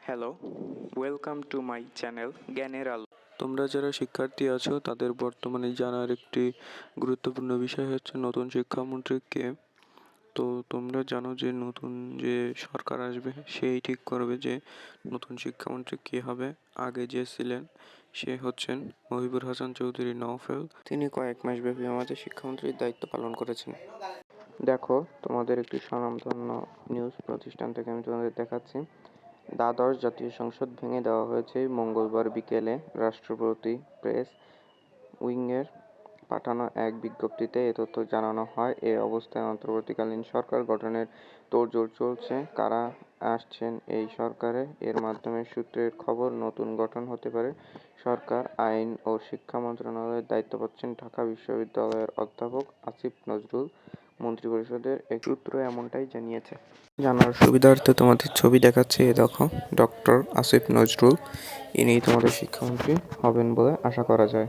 Hello, welcome to my channel জ্ঞানের আলো। তোমরা যারা শিক্ষার্থী আছো তাদের বর্তমানে জানার একটি গুরুত্বপূর্ণ বিষয় হচ্ছে নতুন শিক্ষামন্ত্রী কে। তো তোমরা জানো যে নতুন যে সরকার আসবে সেই ঠিক করবে যে নতুন শিক্ষামন্ত্রী কে হবে। আগে যে ছিলেন সে হচ্ছেন মহিবুর হাসান চৌধুরী নওফেল। তিনি কয়েক মাস ব্যাপী আমাদের শিক্ষামন্ত্রীর দায়িত্ব পালন করেছেন। দেখো, তোমাদের একটি স্বনামধন্য নিউজ প্রতিষ্ঠান থেকে আমি তোমাদের দেখাচ্ছি। দ্বাদশ জাতীয় সংসদ ভেঙে দেওয়া হয়েছে মঙ্গলবার বিকেলে। রাষ্ট্রপতি প্রেস উইংয়ের পাঠানো এক বিজ্ঞপ্তিতে এ তথ্য জানানো হয়। এ অবস্থায় অন্তর্বর্তীকালীন সরকার গঠনের তোড়জোড় চলছে। কারা আসছেন এই সরকারে? এর মাধ্যমে সূত্রের খবর, নতুন গঠন হতে পারে সরকার। আইন ও শিক্ষা মন্ত্রণালয়ের দায়িত্ব পাচ্ছেন ঢাকা বিশ্ববিদ্যালয়ের অধ্যাপক আসিফ নজরুল। মন্ত্রিপরিষদের এক সূত্র এমনটাই জানিয়েছে। জানার সুবিধার্থে তোমাদের ছবি দেখাচ্ছে। এ দেখো, ডক্টর আসিফ নজরুল, ইনি তোমাদের শিক্ষামন্ত্রী হবেন বলে আশা করা যায়।